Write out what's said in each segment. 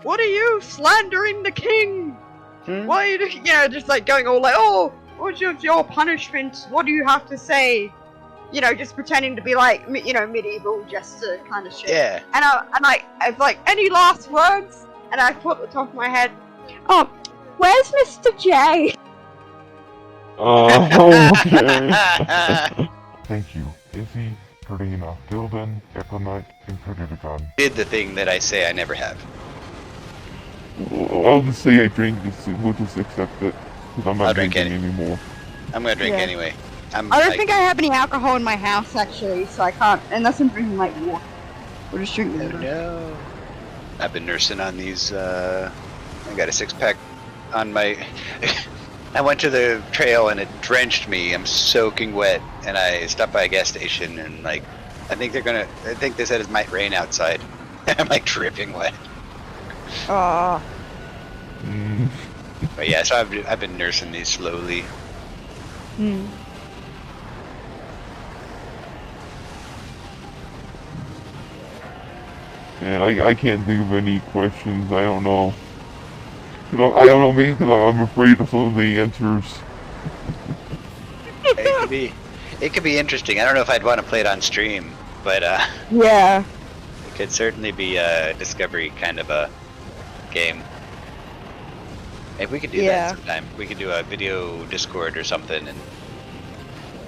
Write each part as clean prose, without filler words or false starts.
what are you slandering the king? Hmm? Why are you, just like going all like, oh, what's your punishment? What do you have to say? Just pretending to be like, medieval jester kind of shit. Yeah. And I was like, any last words? And I thought at the top of my head, oh, where's Mr. J? Okay. Thank you, Izzy, Karina, Dilden, Eponite, and Predicon. Did the thing that I say I never have. I'll just say I drink this, we'll just accept it, because I'm I'll not drink drinking anymore. I'm gonna drink anyway. I don't think I have any alcohol in my house, actually, so I can't, unless I'm drinking, like, water. We'll just drink water. No. I've been nursing on these, I got a 6-pack on my... I went to the trail and it drenched me. I'm soaking wet, and I stopped by a gas station and, like, I think they said it might rain outside. I'm, like, dripping wet. Aww. But yeah, so I've been nursing these slowly. And I can't think of any questions, I don't know. I don't know, maybe because I'm afraid of some of the answers. It could be interesting. I don't know if I'd want to play it on stream, but Yeah. it could certainly be a discovery kind of a game. Maybe we could do that sometime. We could do a video Discord or something and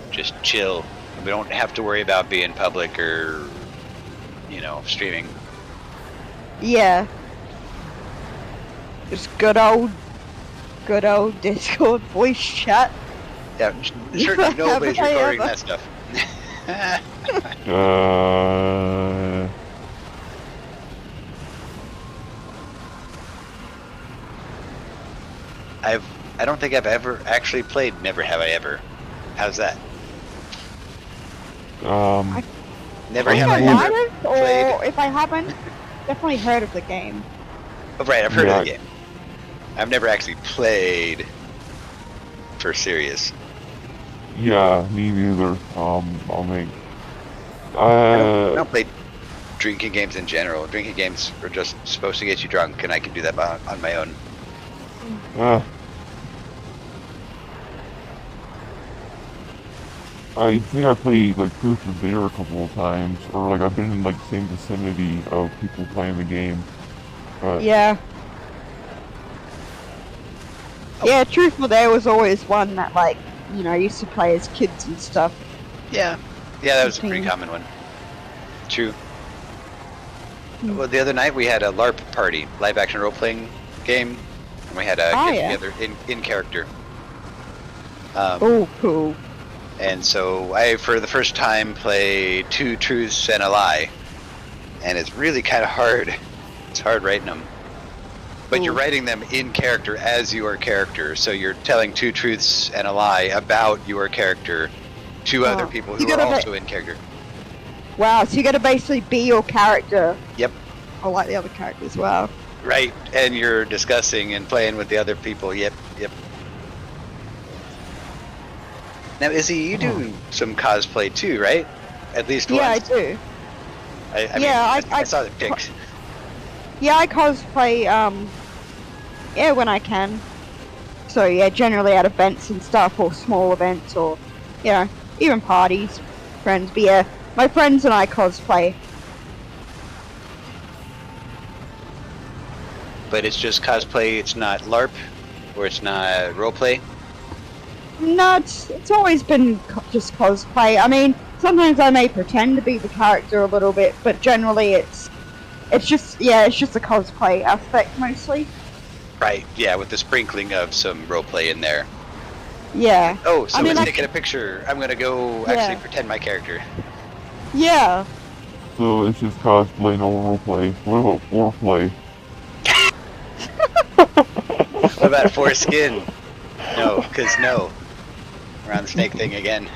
just chill. We don't have to worry about being public or, streaming. Yeah. Just good old Discord voice chat. Yeah, certainly nobody's recording that stuff. I don't think I've ever actually played Never Have I Ever. How's that? Never have I ever played. Or if I haven't, definitely heard of the game. Oh, right, I've heard of the game. I've never actually played for serious. Yeah, me neither. I don't play drinking games in general. Drinking games are just supposed to get you drunk, and I can do that on my own. I think I played like Truth or Dare a couple of times, or like I've been in like the same vicinity of people playing the game. But yeah. Yeah, Truth or Dare was always one that, like, used to play as kids and stuff. Yeah. Yeah, that was a pretty common one. True. Well, the other night we had a LARP party, live action role playing game, and we had a get together in character. Oh, cool. And so I, for the first time, played 2 truths and a lie, and it's really kind of hard. It's hard writing them. But you're writing them in character as your character, so you're telling 2 truths and a lie about your character to other people who are also in character. Wow, so you gotta basically be your character. Yep. Or like the other character as well. Right, and you're discussing and playing with the other people. Yep. Now, Izzy, you do some cosplay too, right? At least once. Yeah, I do. I saw the pics. Yeah, I cosplay, when I can. So, yeah, generally at events and stuff, or small events, or, even parties, friends. But yeah, my friends and I cosplay. But it's just cosplay, it's not LARP, or it's not roleplay? No, it's always been just cosplay. I mean, sometimes I may pretend to be the character a little bit, but generally it's just a cosplay aspect mostly. Right, yeah, with the sprinkling of some roleplay in there. Yeah. Oh, someone's taking a picture. I'm gonna go actually pretend my character. Yeah. So it's just cosplay, no roleplay. What about foreplay? What about foreskin? No, because no. We're on the snake thing again.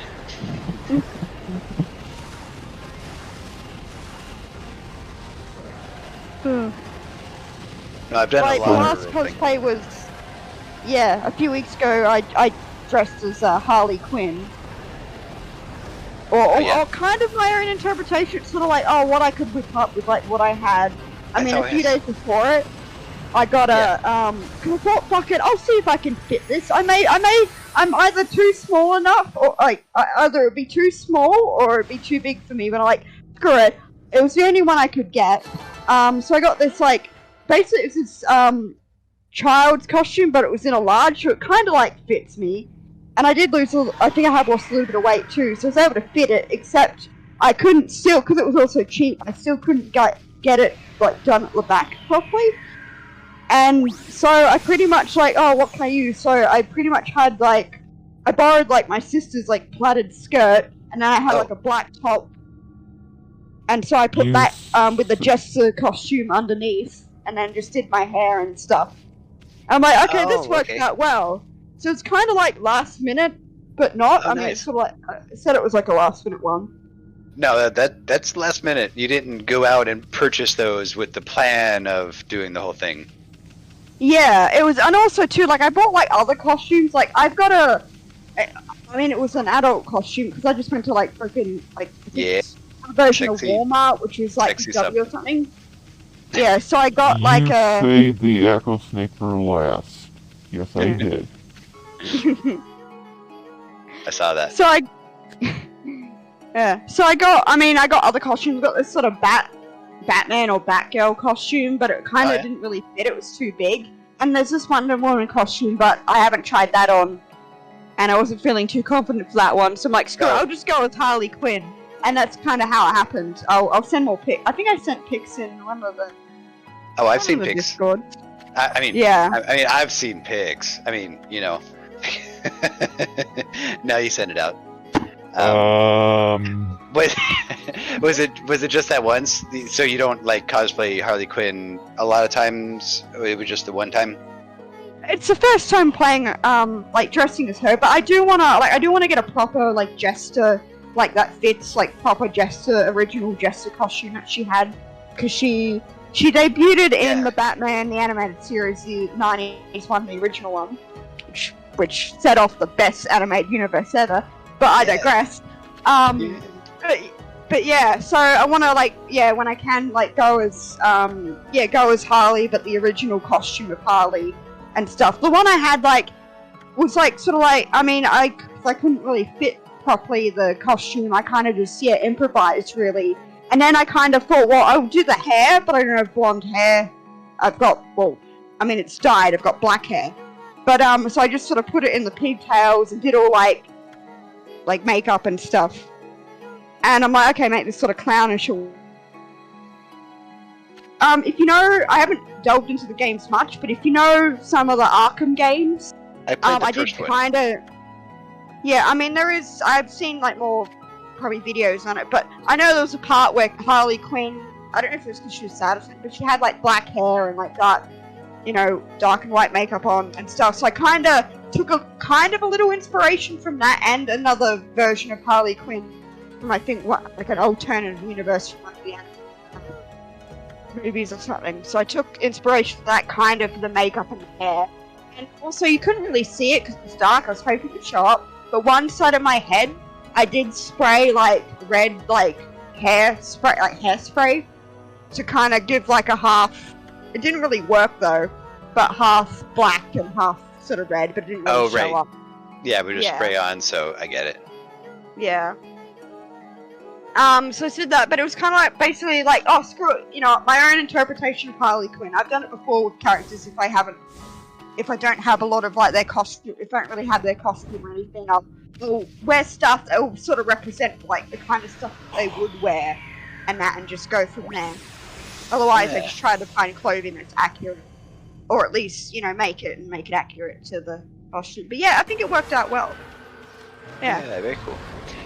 No, I've done a lot. The last cosplay was, a few weeks ago I dressed as Harley Quinn. Or kind of my own interpretation, sort of like, what I could whip up with like what I had. I mean, a few days before it, I got a I thought, fuck it, I'll see if I can fit this. I'm either too small enough, or like either it'd be too small or it'd be too big for me. But I'm like, screw it. It was the only one I could get. So I got this like, basically it was this child's costume, but it was in a large, so it kind of like fits me. And I did lose, I think I have lost a little bit of weight too, so I was able to fit it, except I couldn't still, because it was also cheap, I still couldn't get it like done at the back properly. And so I pretty much like, oh, what can I use? So I pretty much had like, I borrowed like my sister's like plaited skirt, and then I had like a black top. And so I put that with the Jester costume underneath, and then just did my hair and stuff. I'm like, okay, this worked out well. So it's kind of like last minute, but not. I mean, it's sort of like, I said it was like a last minute one. No, that's last minute. You didn't go out and purchase those with the plan of doing the whole thing. Yeah, it was, and also too, like I bought like other costumes. Like I've got I mean, it was an adult costume because I just went to like freaking like a version of Walmart, which was like W or something. Yeah, so I got like a. You saved the Echo Snake for last. Yes, I did. I saw that. So yeah. So I got other costumes. I got this sort of Batman or Batgirl costume, but it kind of didn't really fit. It was too big. And there's this Wonder Woman costume, but I haven't tried that on, and I wasn't feeling too confident for that one. So I'm like, screw it, I'll just go with Harley Quinn. And that's kind of how it happened. I'll send more pics. I think I sent pics in one of the. Oh, I've seen pics. Discord. I mean, yeah. I mean, I've seen pics. I mean, you know. Now you send it out. Was it just that once? So you don't like cosplay Harley Quinn a lot of times? It was just the one time. It's the first time playing, like dressing as her. But I do wanna get a proper like Jester, like that fits like proper Jester, original Jester costume that she had, because she debuted in the Batman the animated series, the '90s one, the original one, which set off the best animated universe ever. But I digress. But yeah, so I want to like, when I can, like go as Harley, but the original costume of Harley and stuff. The one I had like was like sort of like, I mean, I couldn't really fit properly the costume. I kind of just improvised really, and then I kind of thought, well, I'll do the hair, but I don't have blonde hair. I've got, well, I mean, it's dyed. I've got black hair, but so I just sort of put it in the pigtails and did all like makeup and stuff. And I'm like, okay, make this sort of clownish. If you know, I haven't delved into the games much, but if you know some of the Arkham games, I played the first one. Kind of. Yeah, I mean, I've seen like more probably videos on it, but I know there was a part where Harley Quinn, I don't know if it was because she was sad or something, but she had like black hair and like dark and white makeup on and stuff. So I kind of took a little inspiration from that and another version of Harley Quinn from, I think, like an alternative universe from one of the movies or something. So I took inspiration from that kind of for the makeup and the hair. And also, you couldn't really see it because it was dark. I was hoping it would show up. But one side of my head, I did spray like red, like hairspray, to kind of give like a half. It didn't really work though, but half black and half sort of red, but it didn't really show up. Yeah, we just spray on, so I get it. Yeah. So I did that, but it was kind of like basically like, oh, screw it, my own interpretation of Harley Quinn. I've done it before with characters if I don't have a lot of like their costume, if I don't really have their costume or anything, I'll wear stuff that will sort of represent like the kind of stuff that they would wear and just go from there. Otherwise, I just try to find clothing that's accurate, or at least, make it accurate to the costume. But yeah, I think it worked out well. Yeah, very cool.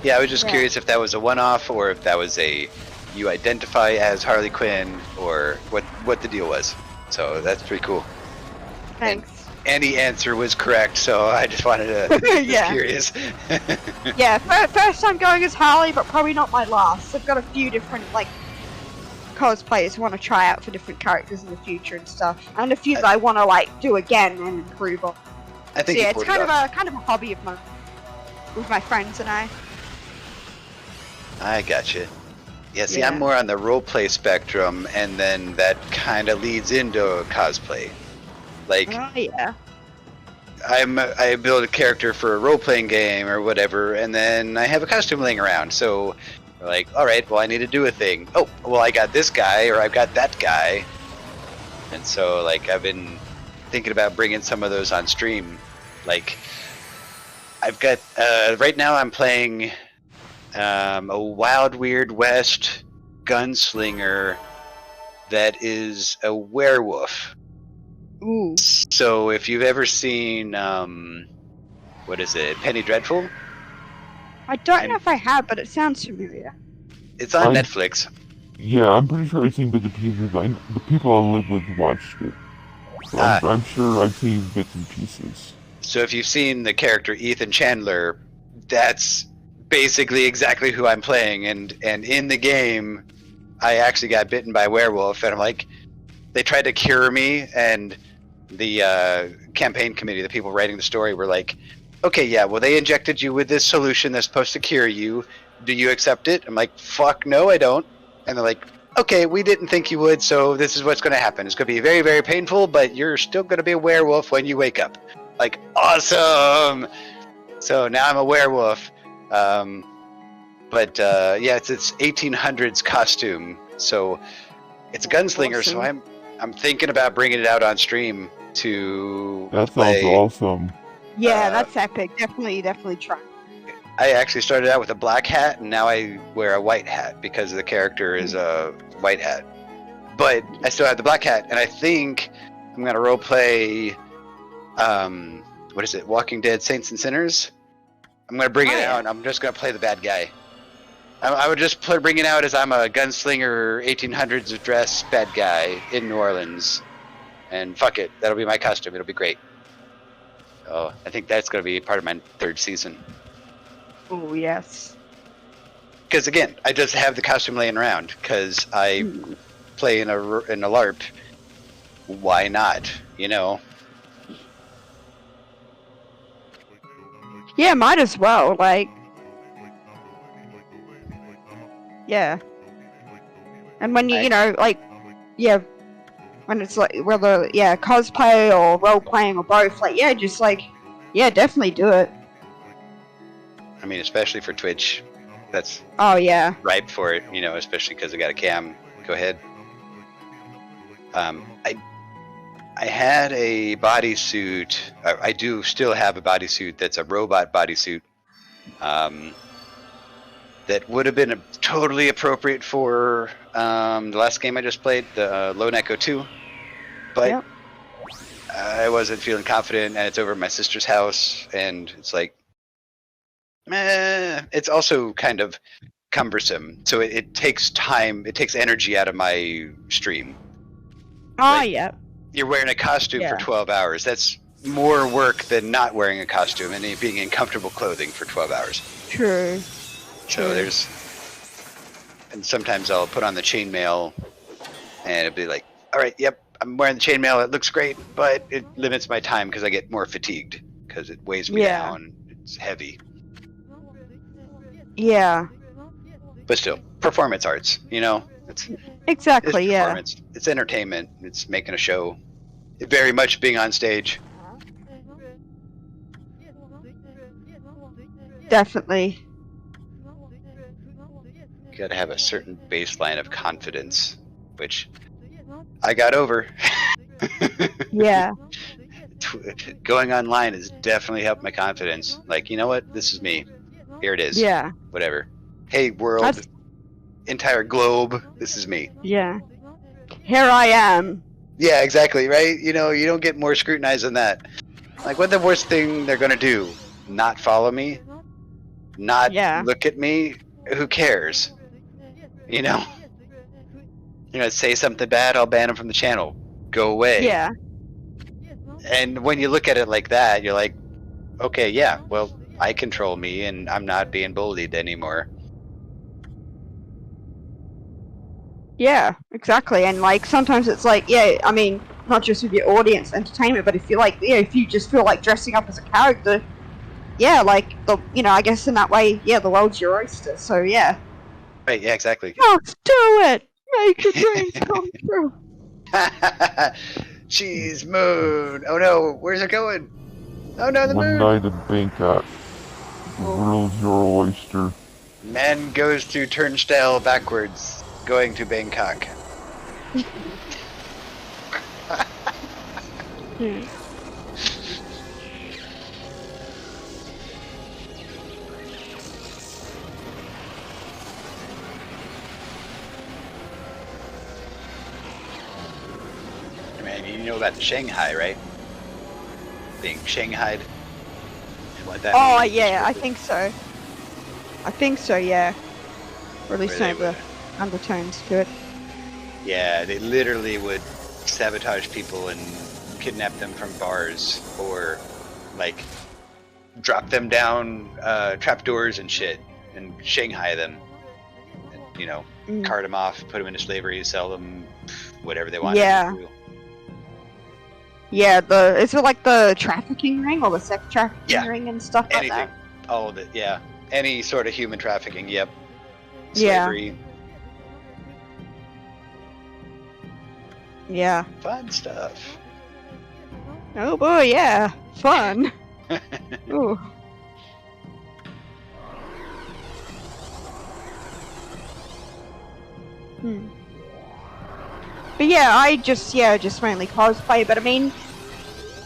Yeah, I was just curious if that was a one-off or if that was you identify as Harley Quinn or what the deal was. So that's pretty cool. Thanks. And the answer was correct, so I just wanted to just curious. Yeah, first time going as Harley, but probably not my last. I've got a few different like cosplayers who want to try out for different characters in the future and stuff, and a few that I want to like do again and improve on. I think it's kind of a hobby of mine with my friends and I. I gotcha. Yeah, see, Yeah. I'm more on the roleplay spectrum, and then that kind of leads into cosplay. Like, Oh yeah. I build a character for a role-playing game or whatever, and then I have a costume laying around. So, we're like, all right, well, I need to do a thing. Oh, well, I got this guy, or I've got that guy, and so like I've been thinking about bringing some of those on stream. Like, I've got right now I'm playing a Wild Weird West gunslinger that is a werewolf. Ooh. So if you've ever seen what is it, Penny Dreadful? I don't know if I have, but it sounds familiar. It's on I- Netflix. Yeah, I'm pretty sure I've seen bits and pieces. The people I live with watched it. So I'm sure I've seen bits and pieces. So if you've seen the character Ethan Chandler, that's basically exactly who I'm playing. And in the game, I actually got bitten by a werewolf, and I'm like, they tried to cure me, and the campaign committee, the people writing the story, were like, okay, yeah, well, they injected you with this solution that's supposed to cure you. Do you accept it? I'm like, fuck no, I don't. And they're like, okay, we didn't think you would, so this is what's going to happen. It's going to be very, very painful, but you're still going to be a werewolf when you wake up. Like, awesome! So now I'm a werewolf. But yeah, it's 1800s costume. So it's a gunslinger, Awesome. so I'm thinking about bringing it out on stream to That play. sounds awesome. Yeah, that's epic. Definitely try. I actually started out with a black hat, and now I wear a white hat because the character is a white hat. But I still have the black hat, and I think I'm gonna roleplay. What is it? Walking Dead: Saints and Sinners. I'm gonna bring it out, and I'm just gonna play the bad guy. I would just bring it out as I'm a gunslinger, 1800s dress bad guy in New Orleans, and fuck it, that'll be my costume. It'll be great. So I think that's gonna be part of my 3rd season. Oh yes. Because again, I just have the costume laying around because I play in a LARP. Why not? You know. Yeah, might as well. Like. Yeah. And when you know, like, yeah, when it's like whether cosplay or role playing or both, like just like definitely do it. I mean, especially for Twitch, that's Oh ripe for it. You know, especially because I got a cam. Go ahead. I had a bodysuit. I do still have a bodysuit that's a robot bodysuit. That would have been totally appropriate for the last game I just played, the Lone Echo 2. But I wasn't feeling confident, and it's over at my sister's house, and it's like, it's also kind of cumbersome. So it takes time, it takes energy out of my stream. Oh yeah. You're wearing a costume for 12 hours. That's more work than not wearing a costume and being in comfortable clothing for 12 hours. True. So and sometimes I'll put on the chainmail, and it'll be like, all right, yep, I'm wearing the chainmail. It looks great, but it limits my time because I get more fatigued because it weighs me down. It's heavy. Yeah. But still, performance arts, you know? It's performance. It's entertainment. It's making a show. It very much being on stage. Definitely. You gotta have a certain baseline of confidence, which I got over. Yeah. Going online has definitely helped my confidence. Like, you know what? This is me. Here it is. Yeah. Whatever. Hey, world. Entire globe. This is me. Yeah. Here I am. Yeah, exactly, right? You know, you don't get more scrutinized than that. Like, what's the worst thing they're gonna do? Not follow me? Not look at me? Who cares? You know? You know, say something bad, I'll ban them from the channel. Go away. Yeah. And when you look at it like that, you're like, okay, yeah, well, I control me and I'm not being bullied anymore. Yeah, exactly. And like sometimes it's like, I mean, not just with your audience entertainment, but if you like, if you just feel like dressing up as a character, like I guess in that way, the world's your oyster. So yeah. Right, yeah, exactly. Just do it! Make your dreams come true! Cheese moon! Oh no, where's it going? Oh no, the One moon! night in Bangkok. The world's your oyster. Man goes through turnstile backwards, going to Bangkok. Man, you know about Shanghai, right? Being Shanghaied. And what that Oh, means yeah, I is think so. I think so, yeah. Or at least where some they of the would- undertones to it. Yeah, they literally would sabotage people and kidnap them from bars, or like drop them down trapdoors and shit, and Shanghai them. And, you know, cart them off, put them into slavery, sell them, whatever they wanted Yeah. to do. Yeah, is it like the trafficking ring or the sex trafficking ring and stuff like Anything. that? All of it, yeah. Any sort of human trafficking, yep. Yeah. Slavery. Yeah. Fun stuff. Oh boy, yeah. Fun. Ooh. But yeah, I just mainly cosplay, but I mean,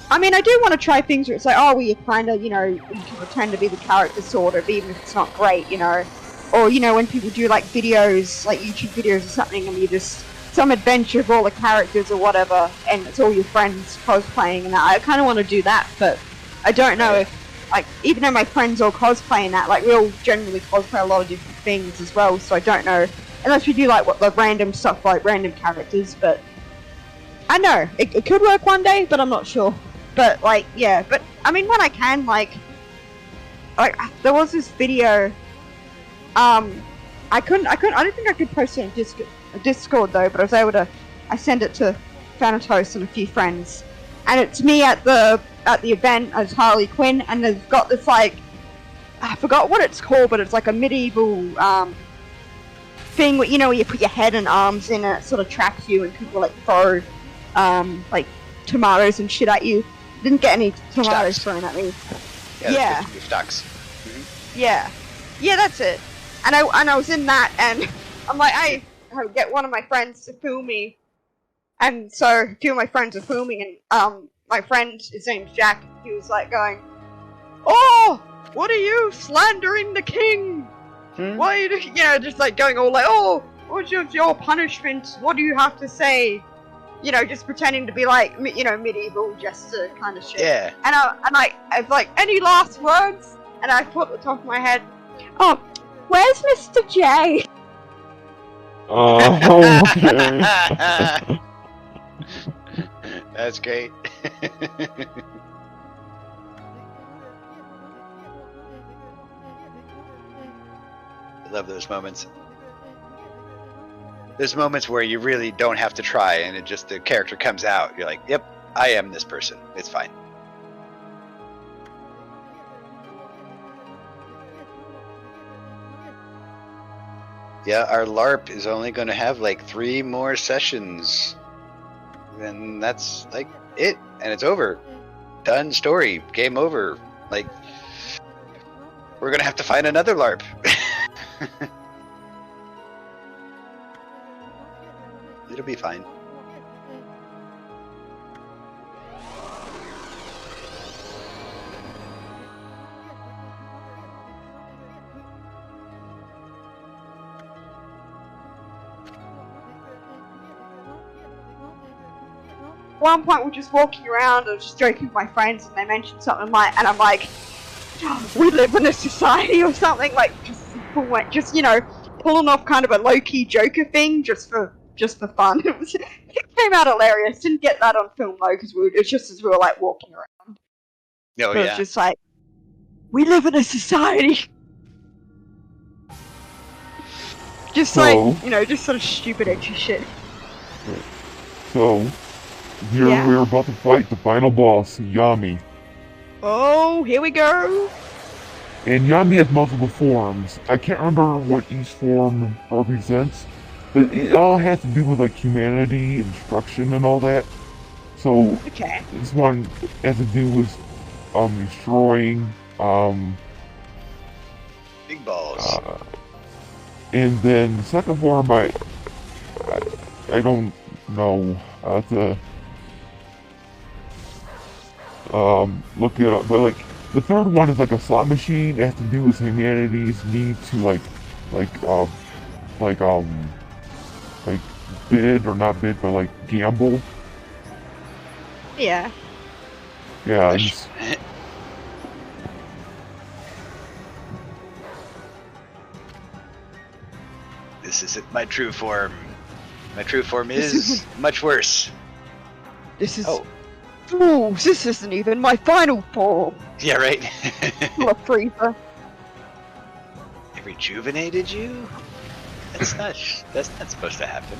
I do want to try things where it's like, oh, well, you kind of, you can pretend to be the character sort of, even if it's not great, or, when people do, like, videos, like YouTube videos or something, and you just, some adventure of all the characters or whatever, and it's all your friends cosplaying and that. I kind of want to do that, but I don't know if, like, even though my friends all cosplay and that, like, we all generally cosplay a lot of different things as well, so I don't know, unless we do, like, what the random stuff, like, random characters, but I know, it could work one day, but I'm not sure. But, like, yeah, but, I mean, when I can, like, there was this video, I don't think I could post it on Discord, though, but I was able to, I sent it to Thanatos and a few friends, and it's me at the event as Harley Quinn, and they've got this, like, I forgot what it's called, but it's like a medieval, thing where, where you put your head and arms in and it sort of tracks you, and people, like, throw, like, tomatoes and shit at you. Didn't get any tomatoes thrown at me. Yeah. Stocks. Yeah, that's it. And I was in that, and I'm like, I get one of my friends to film me, and so a few of my friends are filming, and my friend, his name's Jack, he was like going, "Oh, what are you slandering the king? Why, just like going all like, oh, what's your punishment? What do you have to say?" Just pretending to be like, medieval jester kind of shit. Yeah. And I was like, any last words? And I thought at the top of my head, oh, where's Mr. J? Oh, okay. That's great. I love those moments. There's moments where you really don't have to try, and the character comes out. You're like, yep, I am this person. It's fine. Yeah, our LARP is only going to have like 3 more sessions. And that's like it. And it's over. Done story. Game over. Like, we're going to have to find another LARP. It'll be fine. At one point, we're just walking around, I was just joking with my friends, and they mentioned something like, and I'm like, we live in a society or something, like, just pulling off kind of a low-key Joker thing, just for fun. It came out hilarious. Didn't get that on film though, because it's just as we were like walking around. Oh, so yeah. It's just like, we live in a society. Just just sort of stupid edgy shit. So, here we're about to fight the final boss, Yami. Oh, here we go. And Yami has multiple forms. I can't remember what each form represents, but it all has to do with like humanity and destruction and all that. So Okay. this one has to do with destroying Big balls. and then the second form I don't know. I have to look it up. But like the third one is like a slot machine. It has to do with humanity's need to like like like bid or not bid, but like gamble. Yeah. Yeah. This isn't my true form. My true form is much worse. This is. Oh. Ooh, this isn't even my final form. Yeah, right. La Freezer. It rejuvenated you? That's not supposed to happen.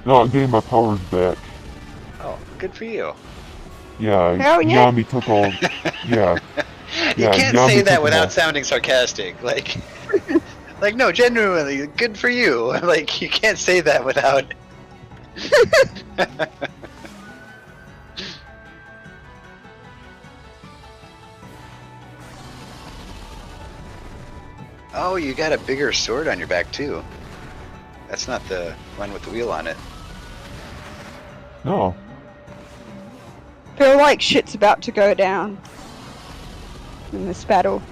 No, I'm getting my powers back. Oh, good for you. Yeah, Hell yeah. Yami took all. Yeah. You Yeah, can't Yami say that took without them all. sounding sarcastic. Like, like no, genuinely, good for you. Like, you can't say that without. Oh, you got a bigger sword on your back too. That's not the one with the wheel on it. No. Feel like shit's about to go down in this battle.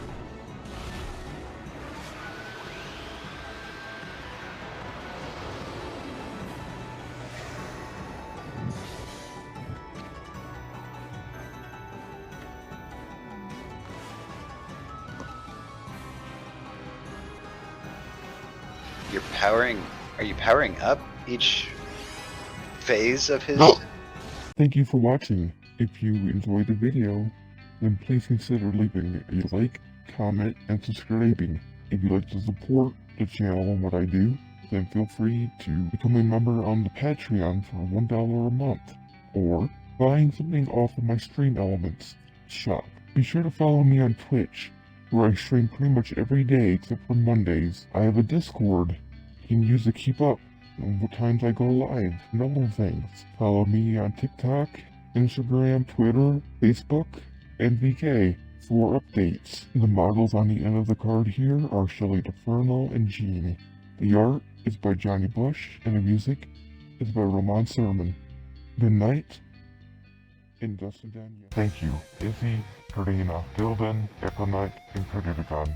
You're powering. Are you powering up each phase of his? No. Thank you for watching. If you enjoyed the video, then please consider leaving a like, comment, and subscribing. If you'd like to support the channel and what I do, then feel free to become a member on the Patreon for $1 a month, or buying something off of my Stream Elements shop. Be sure to follow me on Twitch, where I stream pretty much every day except for Mondays. I have a Discord you can use to keep up on what times I go live and other things. Follow me on TikTok, Instagram, Twitter, Facebook, and VK for updates. The models on the end of the card here are Shelley DeFerno and Jean. The art is by Johnny Bush, and the music is by Roman Surman. Good night, and Dustin Daniel. Thank you, Izzy, Karina, Dilden, Econite, and Crediticon.